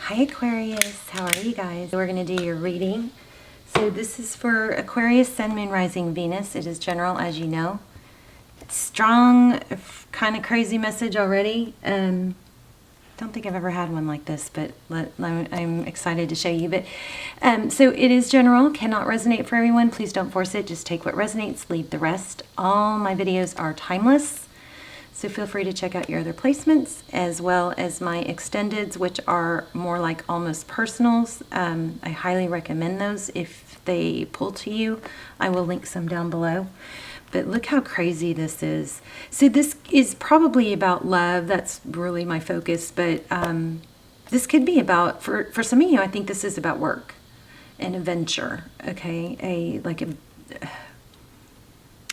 Hi Aquarius, how are you guys? We're going to do your reading. So this is for Aquarius, Sun, Moon, Rising, Venus. It is general, as you know. Strong, kind of crazy message already. Don't think I've ever had one like this, but I'm excited to show you. But so it is general, cannot resonate for everyone. Please don't force it. Just take what resonates, leave the rest. All my videos are timeless. So feel free to check out your other placements, as well as my extendeds, which are more like almost personals. I highly recommend those if they pull to you. I will link some down below. But look how crazy this is. So this is probably about love. That's really my focus. But this could be about, for some of you, I think this is about work and a venture, okay?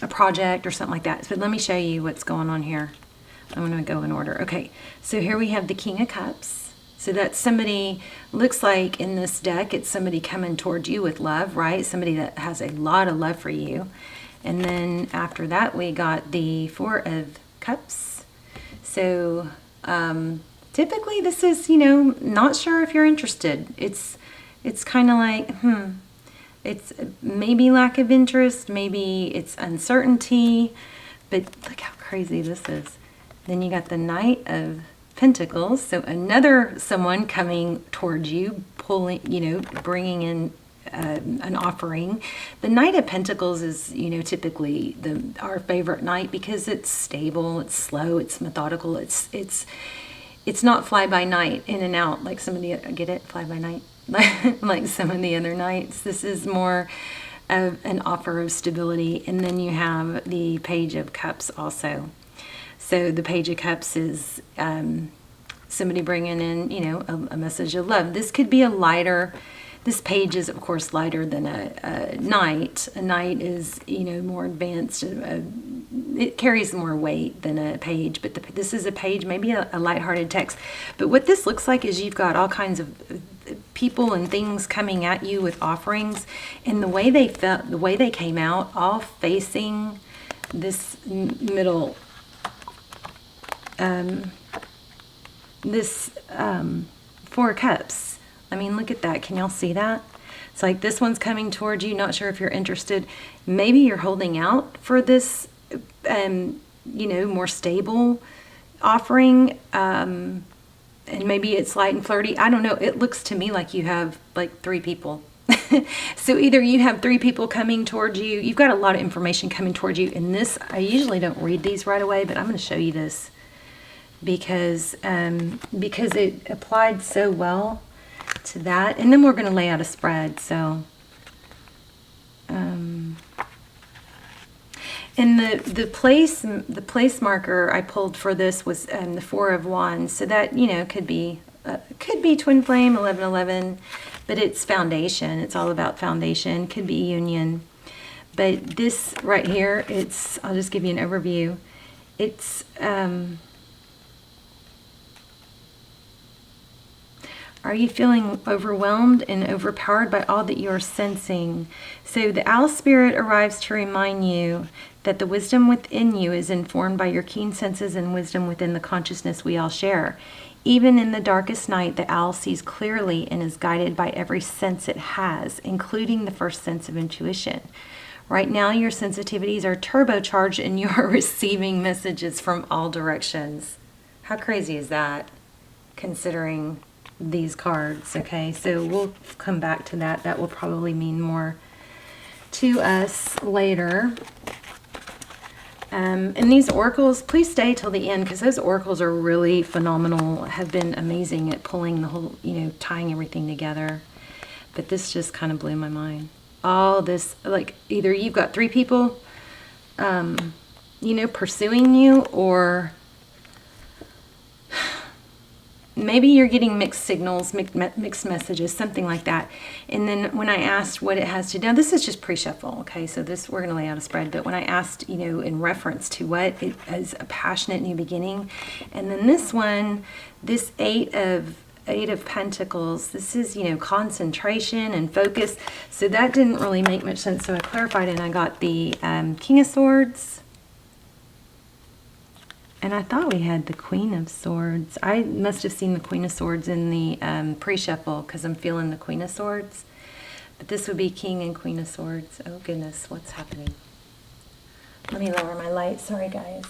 A project or something like that. But let me show you what's going on here. I'm going to go in order. Okay, so here we have the King of Cups. So that's somebody, looks like in this deck, it's somebody coming towards you with love, right? Somebody that has a lot of love for you. And then after that, we got the Four of Cups. So typically this is, you know, not sure if you're interested. It's kind of like, it's maybe lack of interest, maybe it's uncertainty, but look how crazy this is. Then you got the Knight of Pentacles, so another someone coming towards you, pulling, you know, bringing in an offering. The Knight of Pentacles is, you know, typically our favorite knight because it's stable, it's slow, it's methodical, it's not fly by night, in and out, like some of the, get it, fly by night? Like some of the other nights. This is more of an offer of stability. And then you have the Page of Cups also. So the Page of Cups is somebody bringing in, you know, a message of love. This could be a lighter, this page is of course lighter than a knight. A knight is, you know, more advanced. It carries more weight than a page, but this is a page, maybe a lighthearted text. But what this looks like is you've got all kinds of people and things coming at you with offerings, and the way they felt, the way they came out, all facing this middle, Four of Cups. I mean, look at that. Can y'all see that? It's like this one's coming towards you, not sure if you're interested. Maybe you're holding out for this, you know, more stable offering, and maybe it's light and flirty. I don't know. It looks to me like you have like 3 people. So either you have 3 people coming towards you. You've got a lot of information coming towards you. And this, I usually don't read these right away, but I'm going to show you this because it applied so well to that. And then we're going to lay out a spread. So, and the place marker I pulled for this was the Four of Wands. So that, you know, could be twin flame, 1111, but it's foundation. It's all about foundation. Could be union. But this right here, it's, I'll just give you an overview. It's are you feeling overwhelmed and overpowered by all that you're sensing? So the owl spirit arrives to remind you that the wisdom within you is informed by your keen senses and wisdom within the consciousness we all share. Even in the darkest night, the owl sees clearly and is guided by every sense it has, including the first sense of intuition. Right now, your sensitivities are turbocharged and you are receiving messages from all directions. How crazy is that, considering these cards? Okay, so we'll come back to that. That will probably mean more to us later. And these oracles, please stay till the end because those oracles are really phenomenal, have been amazing at pulling the whole, you know, tying everything together. But this just kind of blew my mind. All this, like, either you've got 3 people, you know, pursuing you, or maybe you're getting mixed signals, mixed messages, something like that. And then when I asked what it has to do, now this is just pre-shuffle, okay? So this, we're going to lay out a spread. But when I asked, you know, in reference to what, it is a passionate new beginning. And then this one, this Eight of Pentacles, this is, you know, concentration and focus. So that didn't really make much sense. So I clarified and I got the King of Swords, And I thought we had the Queen of Swords. I must have seen the Queen of Swords in the pre-shuffle because I'm feeling the Queen of Swords. But this would be King and Queen of Swords. Oh goodness, what's happening? Let me lower my light. Sorry, guys.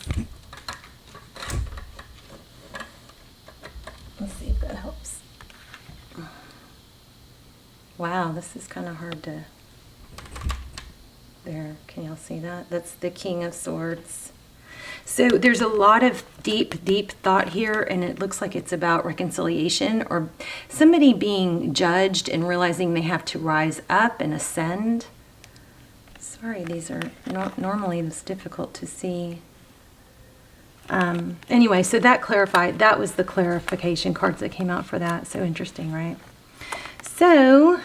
Let's see if that helps. Wow, this is kind of hard to... There, can y'all see that? That's the King of Swords. So there's a lot of deep, deep thought here, and it looks like it's about reconciliation or somebody being judged and realizing they have to rise up and ascend. Sorry, these are not normally this difficult to see. Anyway, so that clarified, that was the clarification cards that came out for that. So interesting, right? So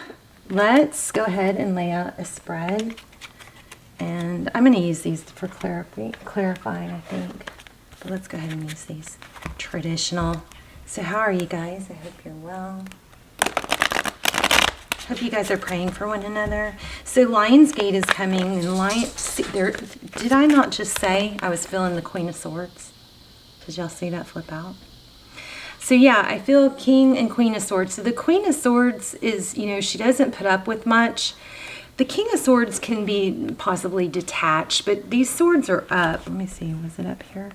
let's go ahead and lay out a spread. And I'm going to use these for clarifying, I think. But let's go ahead and use these. Traditional. So how are you guys? I hope you're well. Hope you guys are praying for one another. So Lionsgate is coming. And did I not just say I was feeling the Queen of Swords? Did y'all see that flip out? So yeah, I feel King and Queen of Swords. So the Queen of Swords is, you know, she doesn't put up with much. The King of Swords can be possibly detached, but these swords are up. Let me see, was it up here?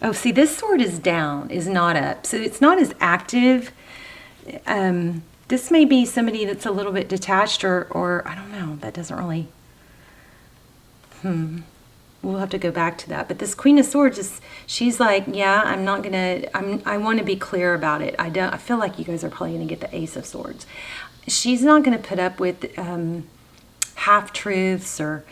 Oh, see, this sword is down, is not up. So it's not as active. This may be somebody that's a little bit detached or I don't know. That doesn't really... We'll have to go back to that. But this Queen of Swords, she's like, yeah, I'm not going to... I want to be clear about it. I feel like you guys are probably going to get the Ace of Swords. She's not going to put up with half-truths or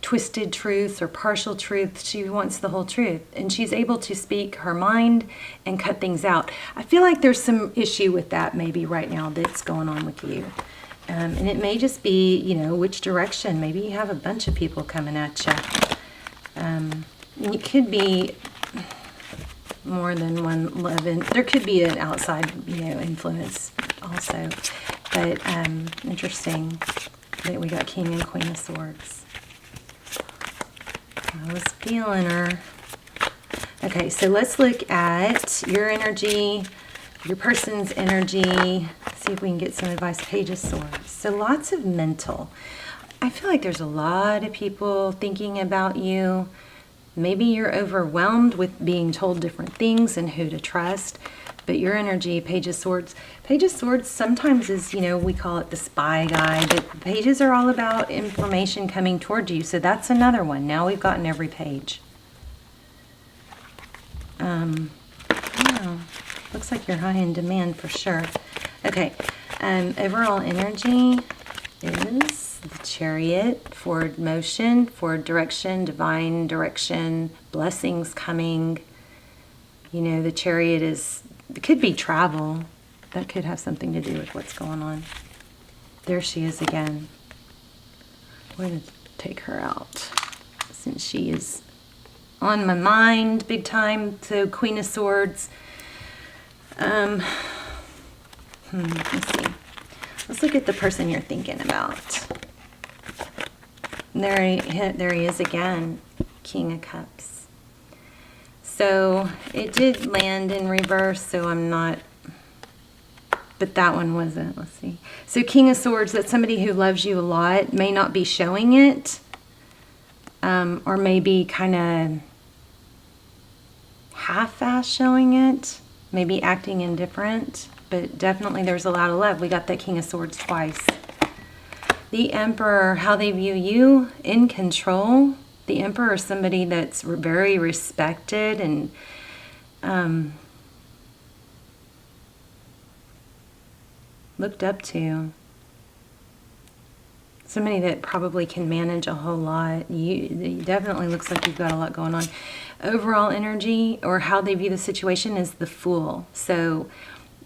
twisted truths or partial truths. She wants the whole truth. And she's able to speak her mind and cut things out. I feel like there's some issue with that maybe right now that's going on with you. And it may just be, you know, which direction. Maybe you have a bunch of people coming at you. It could be more than one love. There could be an outside, you know, influence also. But interesting that we got King and Queen of Swords. I was feeling her. Okay, so let's look at your energy, your person's energy. See if we can get some advice. Page of Swords. So lots of mental. I feel like there's a lot of people thinking about you. Maybe you're overwhelmed with being told different things and who to trust. But your energy, Page of Swords. Page of Swords sometimes is, you know, we call it the spy guy. But pages are all about information coming toward you. So that's another one. Now we've gotten every page. Looks like you're high in demand for sure. Okay. Overall energy is the Chariot. Forward motion, forward direction, divine direction, blessings coming. You know, the Chariot is... It could be travel. That could have something to do with what's going on. There she is again. We're going to take her out since she is on my mind big time. So Queen of Swords. Let's see. Let's look at the person you're thinking about. There he is again. King of Cups. So it did land in reverse, so I'm not, but that one wasn't. Let's see. So King of Swords, that's somebody who loves you a lot, may not be showing it, or maybe kind of half-ass showing it, maybe acting indifferent, but definitely there's a lot of love. We got that King of Swords twice. The Emperor, how they view you, in control. The Emperor is somebody that's very respected and looked up to. Somebody that probably can manage a whole lot. It definitely looks like you've got a lot going on. Overall energy, or how they view the situation, is the Fool. So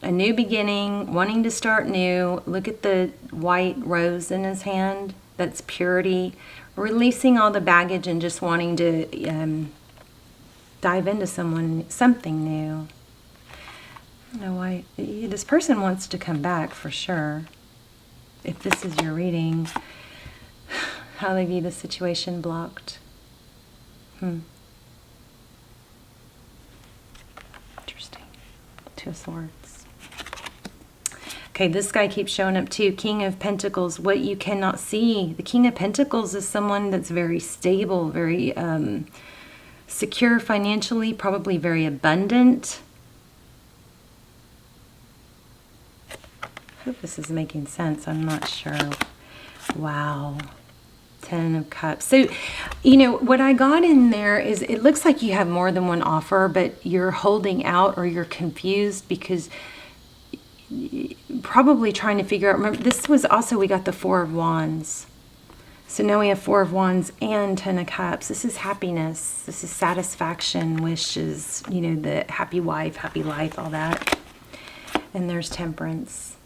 a new beginning, wanting to start new. Look at the white rose in his hand. That's purity. Releasing all the baggage and just wanting to dive into something new. I don't know why. This person wants to come back for sure. If this is your reading, how they view the situation, blocked. of Swords. Okay, this guy keeps showing up too. King of Pentacles, what you cannot see. The King of Pentacles is someone that's very stable, very secure financially, probably very abundant. I hope this is making sense. I'm not sure. Wow. 10 of Cups. So, you know, what I got in there is it looks like you have more than one offer, but you're holding out or you're confused because probably trying to figure out. Remember, this was also, we got the Four of Wands. So now we have Four of Wands and 10 of Cups. This is happiness. This is satisfaction, wishes, you know, the happy wife, happy life, all that. And there's Temperance.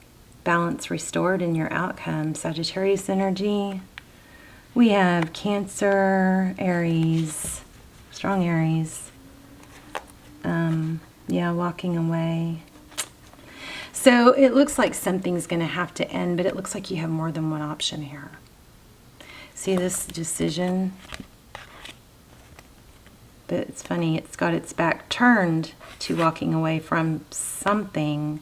Balance restored in your outcome. Sagittarius energy. We have Cancer, Aries, strong Aries. Yeah, walking away. So it looks like something's going to have to end, but it looks like you have more than one option here. See this decision? But it's funny, it's got its back turned to walking away from something.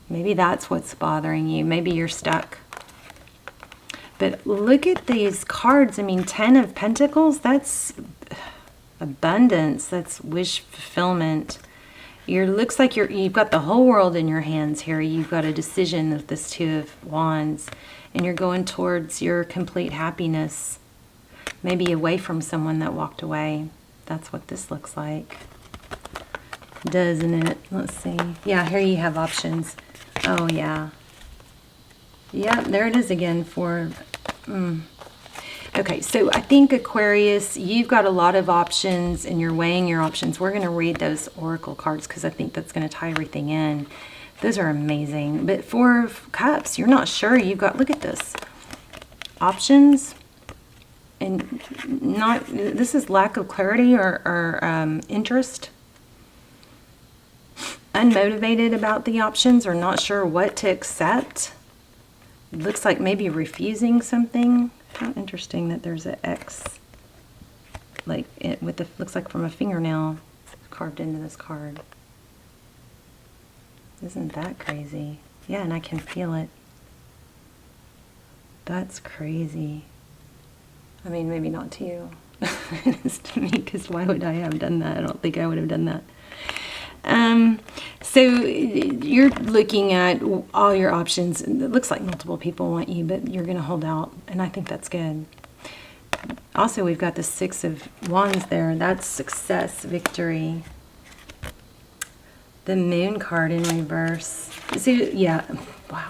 Maybe that's what's bothering you. Maybe you're stuck. But look at these cards. I mean, 10 of Pentacles, that's abundance. That's wish fulfillment. Looks like you've got the whole world in your hands here. You've got a decision with this Two of Wands. And you're going towards your complete happiness. Maybe away from someone that walked away. That's what this looks like. Doesn't it? Let's see. Yeah, here you have options. Oh, yeah. Yeah, there it is again for... Okay, so I think Aquarius, you've got a lot of options and you're weighing your options. We're going to read those oracle cards because I think that's going to tie everything in. Those are amazing. But Four of Cups, you're not sure. You've got, look at this. Options. And not, this is lack of clarity or interest. Unmotivated about the options or not sure what to accept. Looks like maybe refusing something. How interesting that there's an X, like it with the, looks like from a fingernail carved into this card. Isn't that crazy? Yeah, and I can feel it. That's crazy. I mean, maybe not to you. It is to me, because why would I have done that? I don't think I would have done that. So you're looking at all your options. It looks like multiple people want you, but you're going to hold out, and I think that's good. Also, we've got the Six of Wands there. That's success, victory. The Moon card in reverse. See, yeah, wow.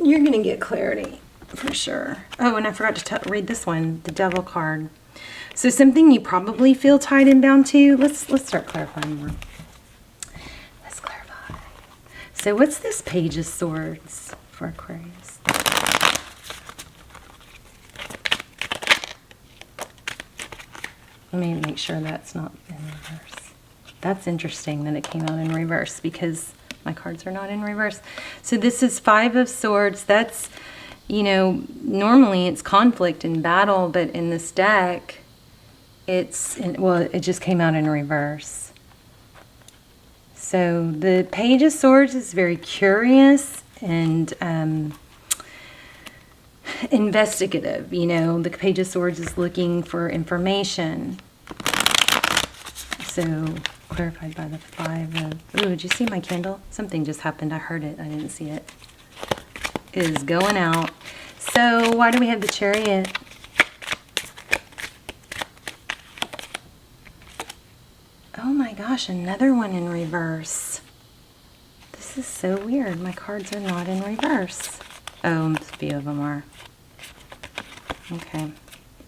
You're going to get clarity for sure. Oh, and I forgot to read this one, the Devil card. So something you probably feel tied and bound to. Let's start clarifying more. Let's clarify. So what's this Page of Swords for Aquarius? Let me make sure that's not in reverse. That's interesting that it came out in reverse because my cards are not in reverse. So this is Five of Swords. That's, you know, normally it's conflict and battle, but in this deck, well, it just came out in reverse. So the Page of Swords is very curious and investigative. You know, the Page of Swords is looking for information. So clarified by the Five of... Ooh, did you see my candle? Something just happened. I heard it. I didn't see it. It is going out. So why do we have the Chariot? Oh my gosh, another one in reverse. This is so weird. My cards are not in reverse. Oh, a few of them are. Okay.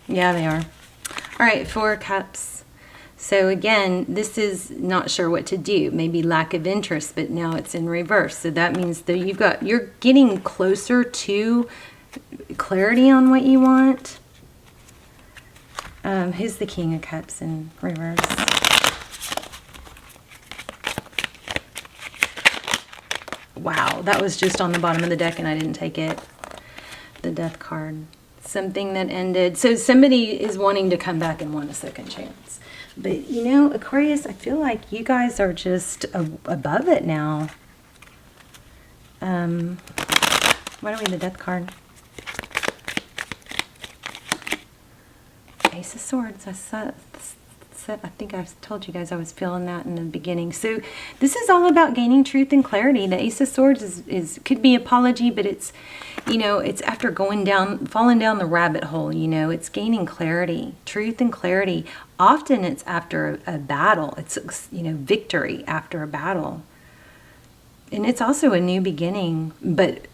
Yeah, they are. All right, Four Cups. So again, this is not sure what to do. Maybe lack of interest, but now it's in reverse. So that means that you're getting closer to clarity on what you want. Who's the King of Cups in reverse? Wow, that was just on the bottom of the deck and I didn't take it. The Death card. Something that ended. So somebody is wanting to come back and want a second chance. But you know, Aquarius, I feel like you guys are just above it now. Why don't we have the Death card? Ace of Swords. I think I've told you guys I was feeling that in the beginning. So this is all about gaining truth and clarity. The Ace of Swords is could be apology, but it's, you know, it's after falling down the rabbit hole, you know, it's gaining clarity, truth and clarity. Often it's after a battle. It's, you know, victory after a battle. And it's also a new beginning, but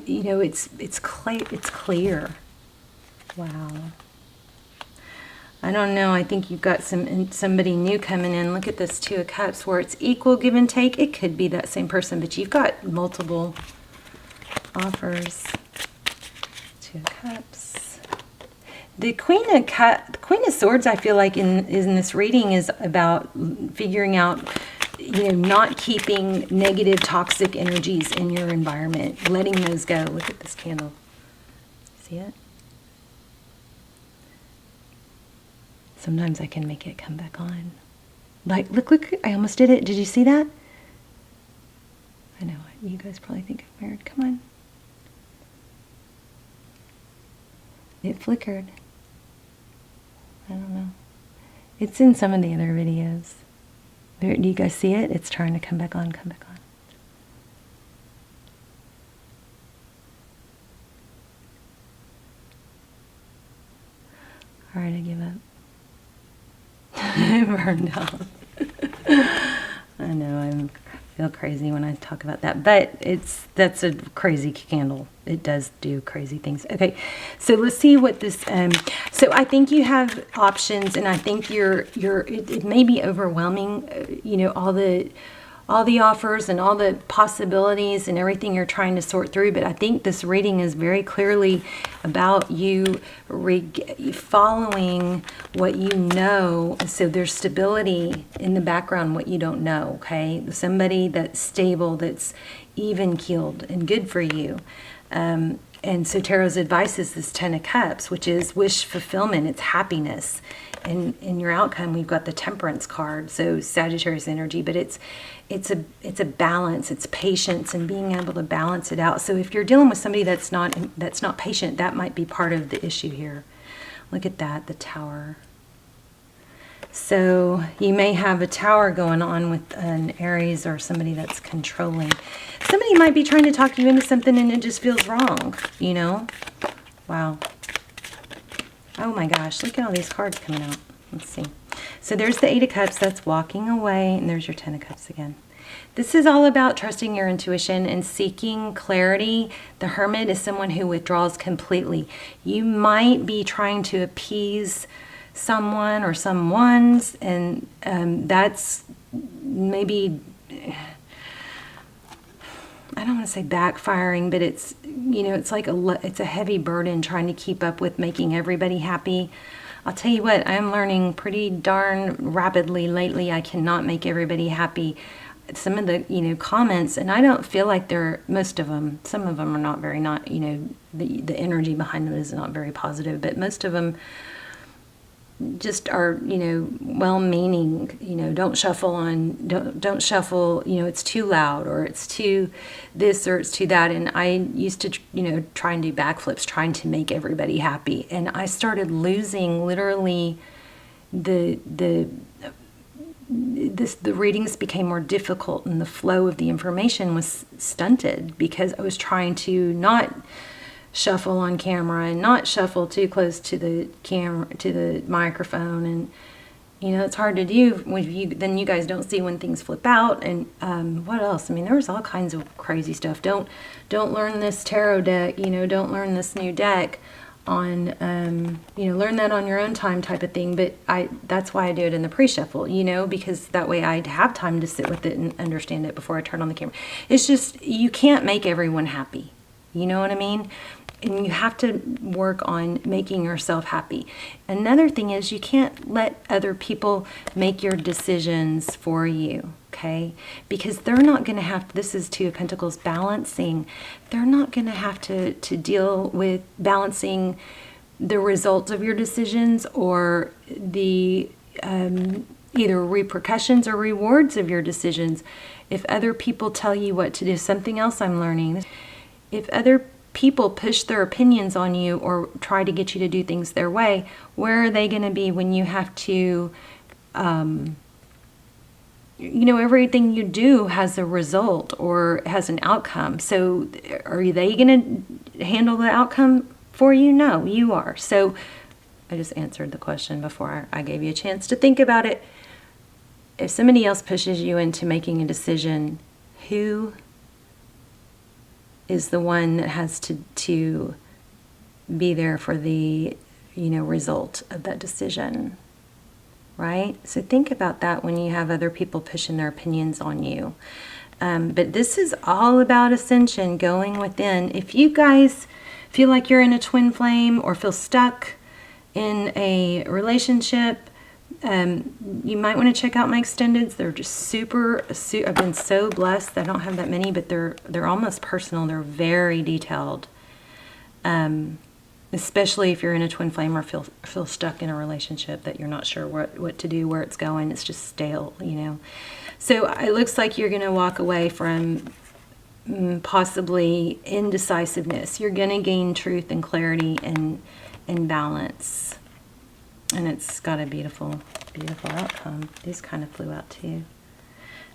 you know, it's clear. Wow. I don't know. I think you've got somebody new coming in. Look at this Two of Cups where it's equal give and take. It could be that same person, but you've got multiple offers. Two of Cups. The Queen of Swords, I feel like in this reading is about figuring out, you know, not keeping negative, toxic energies in your environment, letting those go. Look at this candle. See it? Sometimes I can make it come back on. Like, look, I almost did it. Did you see that? I know, you guys probably think I'm weird. Come on. It flickered. I don't know. It's in some of the other videos. Do you guys see it? It's trying to come back on, come back on. All right, I give up. I burned out. I know, I feel crazy when I talk about that, but that's a crazy candle. It does do crazy things. Okay, so let's see what this. So I think you have options, and I think it may be overwhelming. You know, all the offers and all the possibilities and everything you're trying to sort through. But I think this reading is very clearly about you following what you know. So there's stability in the background, what you don't know, okay? Somebody that's stable, that's even-keeled and good for you. And so Tarot's advice is this Ten of Cups, which is wish fulfillment. It's happiness. And in your outcome, we've got the Temperance card, so Sagittarius energy. But it's a balance. It's patience and being able to balance it out. So if you're dealing with somebody that's not patient, that might be part of the issue here. Look at that, the Tower. So you may have a Tower going on with an Aries or somebody that's controlling. Somebody might be trying to talk you into something and it just feels wrong, you know? Wow. Oh my gosh, look at all these cards coming out. Let's see. So there's the Eight of Cups, that's walking away, and there's your Ten of Cups again. This is all about trusting your intuition and seeking clarity. The Hermit is someone who withdraws completely. You might be trying to appease someone or someone's, and that's maybe, I don't want to say backfiring, but it's, you know, it's like it's a heavy burden trying to keep up with making everybody happy. I'll tell you what, I'm learning pretty darn rapidly lately. I cannot make everybody happy. Some of the, you know, comments, and I don't feel like most of them, some of them are not very, you know, the energy behind them is not very positive, but most of them just are, you know, well-meaning, you know, don't shuffle, you know, it's too loud, or it's too this, or it's too that. And I used to, you know, try and do backflips trying to make everybody happy, and I started losing literally the readings became more difficult, and the flow of the information was stunted because I was trying to not shuffle on camera and not shuffle too close to the camera, to the microphone. And you know, it's hard to do when then you guys don't see when things flip out. And what else? I mean, there was all kinds of crazy stuff. Don't learn this tarot deck, you know, don't learn this new deck on you know, learn that on your own time type of thing. But that's why I do it in the pre-shuffle, you know, because that way I'd have time to sit with it and understand it before I turn on the camera. It's just, you can't make everyone happy, you know what I mean? And you have to work on making yourself happy. Another thing is, you can't let other people make your decisions for you, okay? Because they're not going to have to, this is Two of Pentacles, balancing. They're not going to have to deal with balancing the results of your decisions, or the either repercussions or rewards of your decisions. If other people tell you what to do, something else I'm learning, if other people push their opinions on you or try to get you to do things their way, where are they going to be when you have to, everything you do has a result or has an outcome. So are they going to handle the outcome for you? No, you are. So I just answered the question before I gave you a chance to think about it. If somebody else pushes you into making a decision, who is the one that has to be there for the, result of that decision, right? So think about that when you have other people pushing their opinions on you. But this is all about ascension, going within. If you guys feel like you're in a twin flame or feel stuck in a relationship, you might want to check out my extendeds. They're just super. I've been so blessed. I don't have that many, but they're almost personal. They're very detailed, especially if you're in a twin flame or feel stuck in a relationship that you're not sure what to do, where it's going. It's just stale, So it looks like you're going to walk away from possibly indecisiveness. You're going to gain truth and clarity and balance. And it's got a beautiful, beautiful outcome. These kind of flew out too.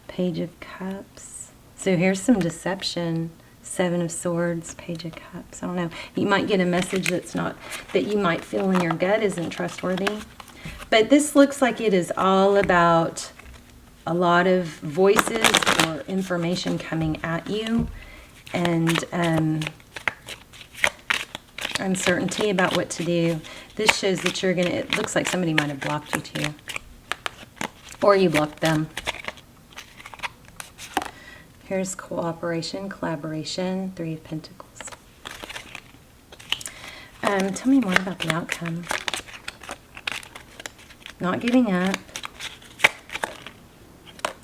Page of Cups. So here's some deception. Seven of Swords, Page of Cups. I don't know. You might get a message that you might feel in your gut isn't trustworthy. But this looks like it is all about a lot of voices or information coming at you. And uncertainty about what to do. This shows that it looks like somebody might have blocked you too. Or you blocked them. Here's cooperation, collaboration, Three of Pentacles. Tell me more about the outcome. Not giving up.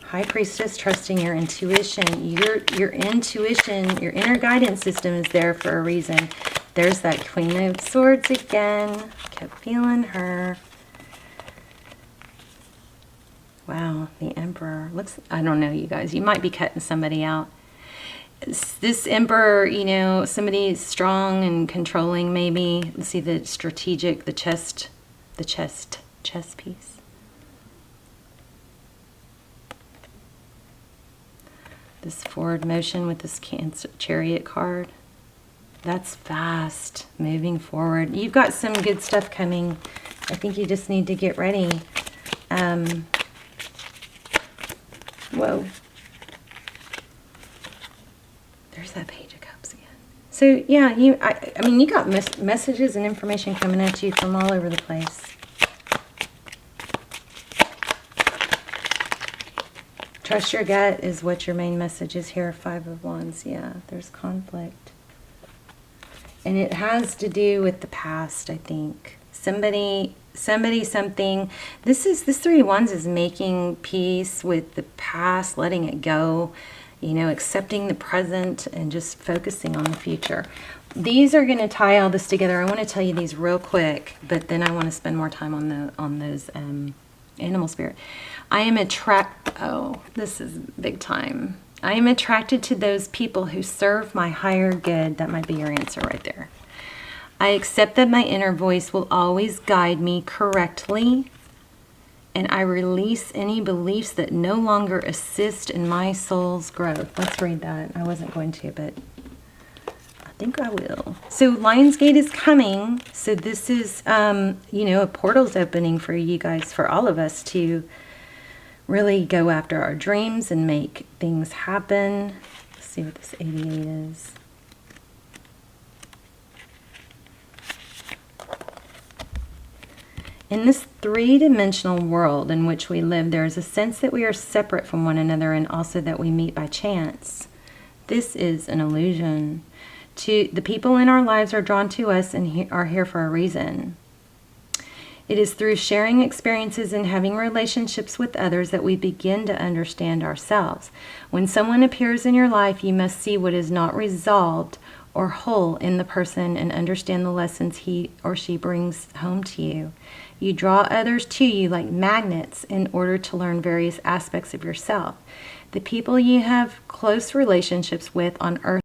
High Priestess, trusting your intuition. Your intuition, your inner guidance system is there for a reason. There's that Queen of Swords again. Kept feeling her. Wow, the Emperor. I don't know, you guys. You might be cutting somebody out. This Emperor, somebody strong and controlling maybe. Let's see the strategic, the chess piece. This forward motion with this Chariot card. That's fast, moving forward. You've got some good stuff coming. I think you just need to get ready. Whoa. There's that Page of Cups again. So, yeah, you got messages and information coming at you from all over the place. Trust your gut is what your main message is here. Five of Wands. Yeah, there's conflict. And it has to do with the past, I think. Somebody, something. This Three of Wands is making peace with the past, letting it go, accepting the present and just focusing on the future. These are going to tie all this together. I want to tell you these real quick, but then I want to spend more time on those animal spirit. This is big time. I am attracted to those people who serve my higher good. That might be your answer right there. I accept that my inner voice will always guide me correctly, and I release any beliefs that no longer assist in my soul's growth. Let's read that. I wasn't going to, but I think I will. So Lionsgate is coming. So this is, a portal's opening for you guys, for all of us to really go after our dreams and make things happen. Let's see what this 88 is. In this three-dimensional world in which we live, there is a sense that we are separate from one another and also that we meet by chance. This is an illusion. The people in our lives are drawn to us and are here for a reason. It is through sharing experiences and having relationships with others that we begin to understand ourselves. When someone appears in your life, you must see what is not resolved or whole in the person and understand the lessons he or she brings home to you. You draw others to you like magnets in order to learn various aspects of yourself. The people you have close relationships with on earth